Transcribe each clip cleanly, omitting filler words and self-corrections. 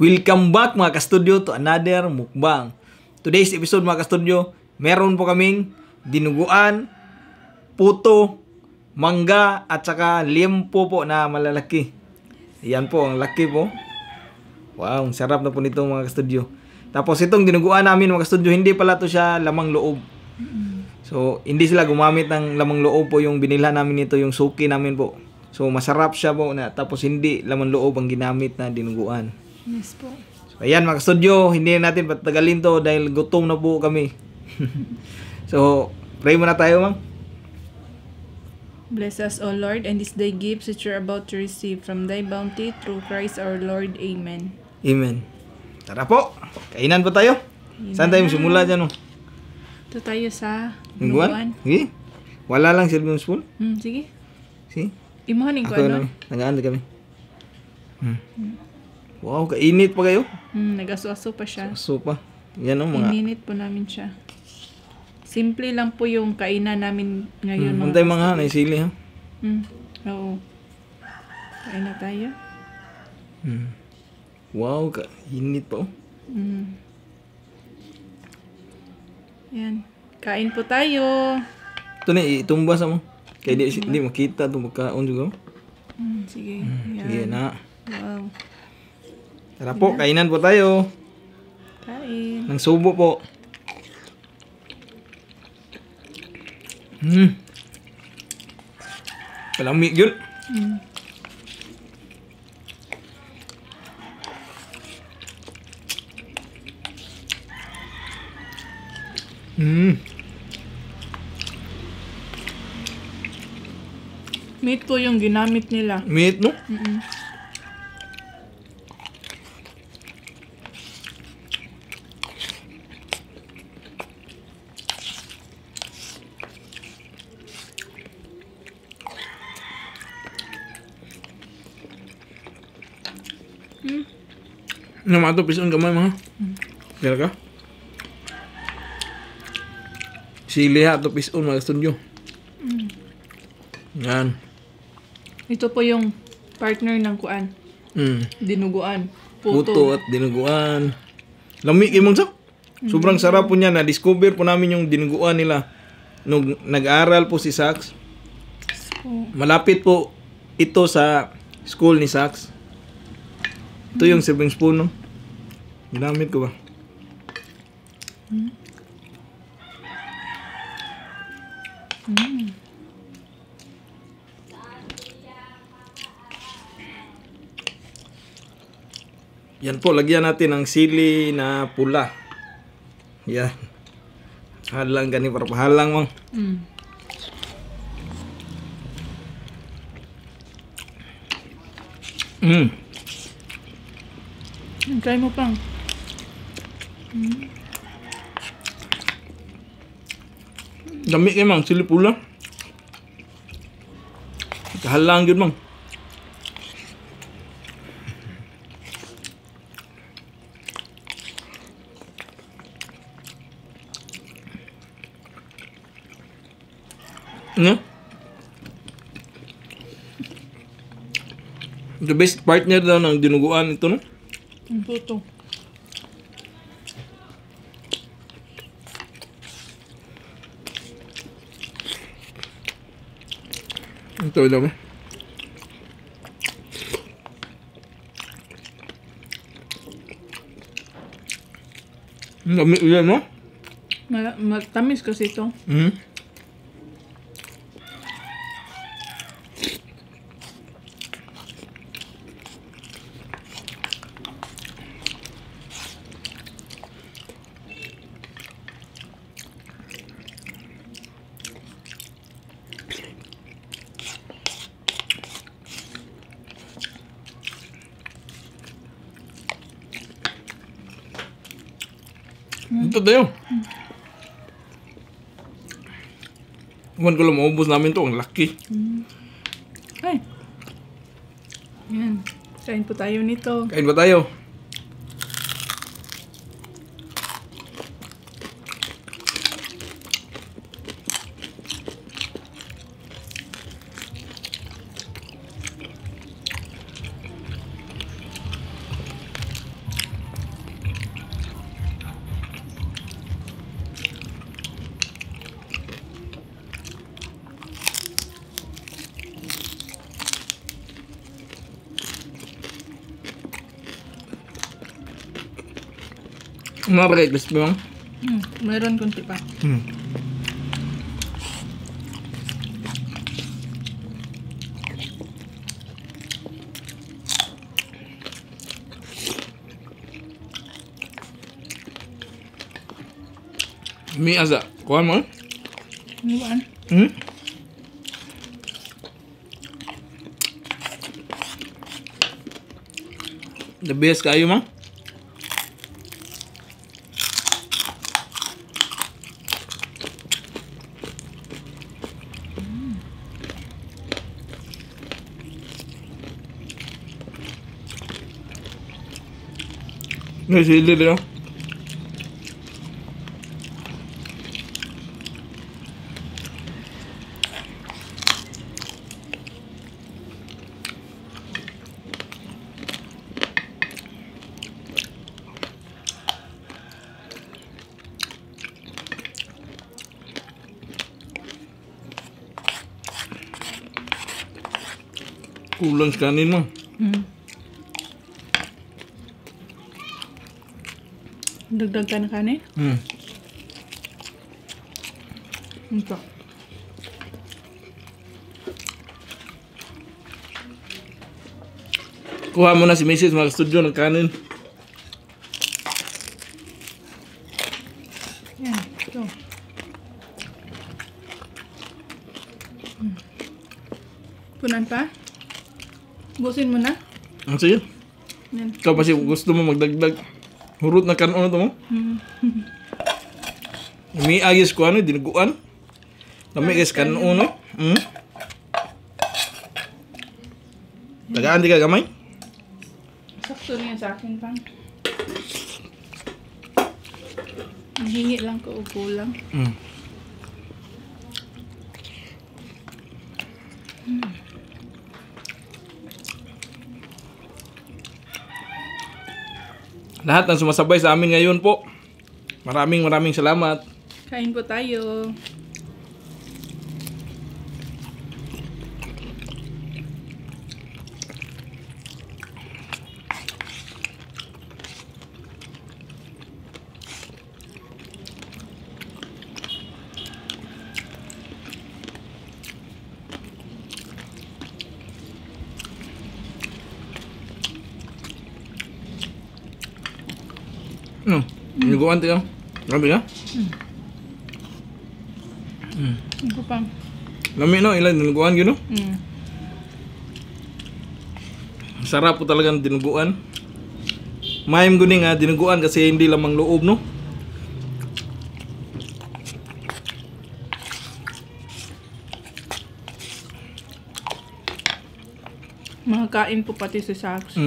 Welcome back mga ka-studio to another mukbang. Today's episode mga ka-studio, meron po kaming dinuguan, puto, mangga at saka liempo po na malalaki. Yan po, ang laki po. Wow, ang sarap na po nito mga ka-studio. Tapos itong dinuguan namin mga ka-studio, hindi pala to siya lamang loob. So, hindi sila gumamit ng lamang loob po yung binilhan namin nito, yung suki namin po. So, masarap siya po na tapos hindi lamang loob ang ginamit na dinuguan. Yes po. So, ayan mga studio, hindi natin patagalin to dahil gutom na po kami. So, pray muna tayo, ma'am. Bless us, O Lord, and this day gifts that you're about to receive from thy bounty through Christ our Lord. Amen. Amen. Tara po, kainan po tayo. Saan tayo simula dyan? Ito tayo sa Dinuguan? Sige. Wala lang silbong spoon. Sige. See? Imuhanin ko Ako ano? na, nag-aanda kami. Wow, kainit pa kayo. Nag-aso-aso pa siya. Sopa. Yan o mga... Ininit po namin siya. Simple lang po yung kainan namin ngayon. Mantay mga naisili ha. Oo. Kain na tayo. Wow, kainit pa oh. Yan. Kain po tayo. Ito na, itumba sa mo. Kaya di makita ito magkaon juga. Sige. Yan. Sige na. Wow. Tara po, kainan po tayo. Kain. Nang subo po. Palamig yun. Meat po yung ginamit nila. Meat no? Naman ito, pison kamay mga. Kaya ka? Sili ha ito, pison mga studio. Yan. Ito po yung partner ng kuan. Dinuguan. Puto at dinuguan. Lami kayo mong sak. Sobrang sarap po niya. Na-discover po namin yung dinuguan nila nung nag-aral po si Sax. Malapit po ito sa school ni Sax. Ito yung serving spoon, no? Ginamit ko ba? Yan po, lagyan natin ng sili na pula. Yan. Halang gani para pahalang, mong. Try mo pang. Dami kayo, mang. Sili pula. Halang yun, mang. No? The best partner daw ng dinuguan ito, no? Ang puto. Ito daw eh. Dami ulan, no? Matamis kasi ito. Ito tayo. Huwag ko lang maubos namin to. Ang laki. Ay. Yan. Kain po tayo nito. Kain ba tayo? Mga crispy mang. Meron konti pa. Mi asa. Kuhan mo? Ano ba? The best kayo mang. May sili din. Kulang sa kanin mang. Dagdag ka na kanin? Ito. Kuha mo na si Mrs. mga studio ng kanin. Yan. Ito. Punan pa? Busin mo na? Ang sige. Yan. Ikaw pa siya gusto mo magdagdag. Hurot na kanon ito mo. May ayos ko ano, dinuguan. Kami guys kanon no. Tagaan di ka gamay? Sakto niya sa akin pang. Hingi lang ko o kulang. Lahat ng sumasabay sa amin ngayon po. Maraming salamat. Kain po tayo. Dinuguan tayo. Grabe ka? Ito pang. Lami no, ilan dinuguan yun no? Sarap po talaga ng dinuguan. Mayam guni nga dinuguan kasi hindi lamang loob no. Makakain po pati si Sax.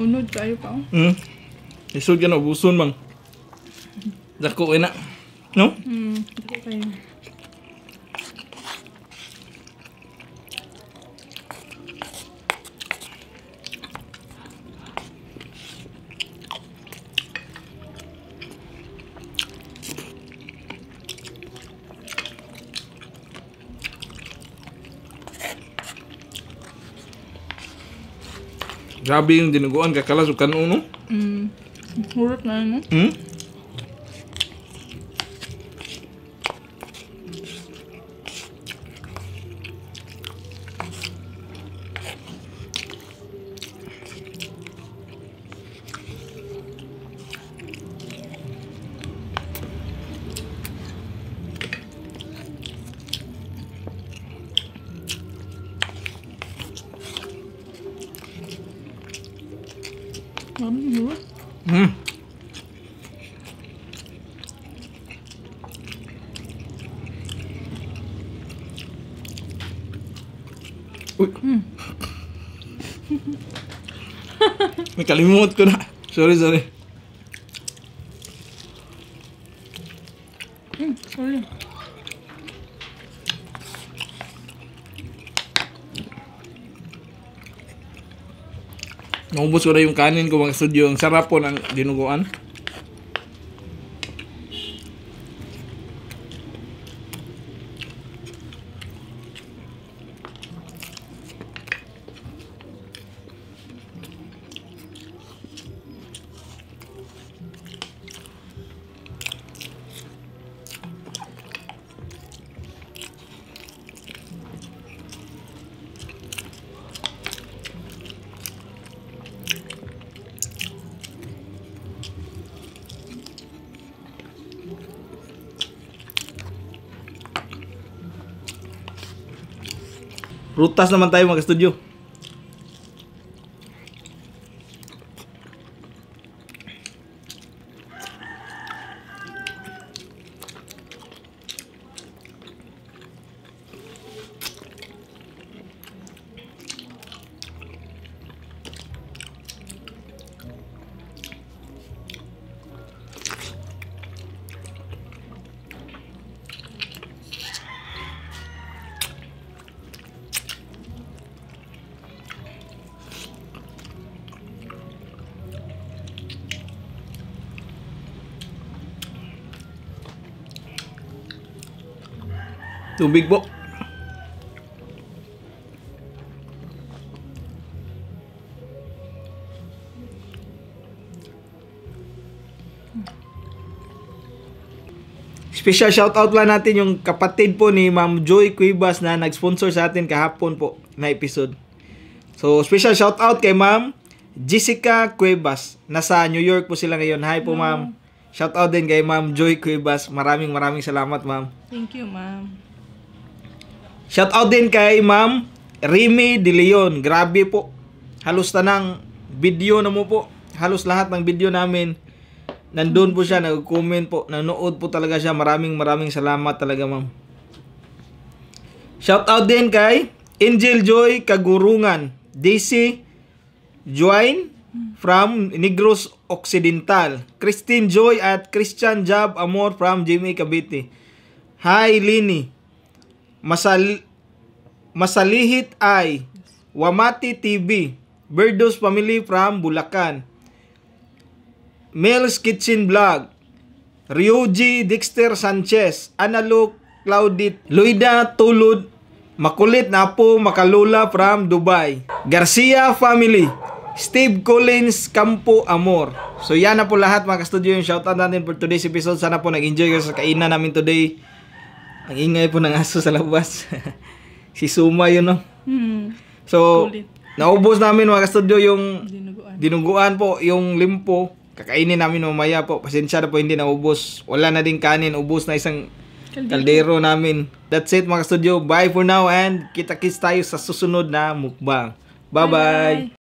Unod kayo pa. Isod ka na, ubuson mang. Dako na. No? Dako kayo. Grabe yung dinuguan, kakalas o kanon no? Hurot na no? Uy. May kalimut ko na. Sorry. Sorry. Naubos ko na yung kanin ko mga studio. Ang sarap po ng dinuguan. Rutas naman tayo mga studio. Tubig po. Special shoutout lang natin yung kapatid po ni Ma'am Joy Cuevas na nag-sponsor sa atin kahapon po na episode. So, special shoutout kay Ma'am Jessica Cuevas. Nasa New York po sila ngayon. Hi po, Ma'am. Shoutout din kay Ma'am Joy Cuevas. Maraming salamat, Ma'am. Thank you, ma'am. Shoutout din kay Ma'am Remy De Leon. Grabe po. Halos tanang video na mo po. Halos lahat ng video namin. Nandun po siya. Nag-comment po. Nanood po talaga siya. Maraming salamat talaga, ma'am. Shoutout din kay Angel Joy Kagurungan. Daisy Join from Negros Occidental. Christine Joy at Christian Job Amor from GMA Cavite. Hi, Lini. Masalihit ay Wamati TV, Birdos Family from Bulacan, Mel's Kitchen Vlog, Ryuji Dexter Sanchez, Analog Claudit, Luida Tulud, Makulit na po Makalula from Dubai, Garcia Family, Steve Collins Campo Amor. So yan na po lahat mga ka-studio yung shoutout natin for today's episode. Sana po nag-enjoy kayo sa kainan namin today. Ang ingay po ng aso sa labas. Si Suma yun, no? So, Kulit. naubos namin mga ka-studio yung Dinuguan. dinuguan po, yung limpo. Kakainin namin mamaya po. Pasensya na po, hindi naubos. Wala na din kanin. Ubos na isang kaldero namin. That's it mga ka-studio. Bye for now and kita-kits tayo sa susunod na mukbang. Bye-bye!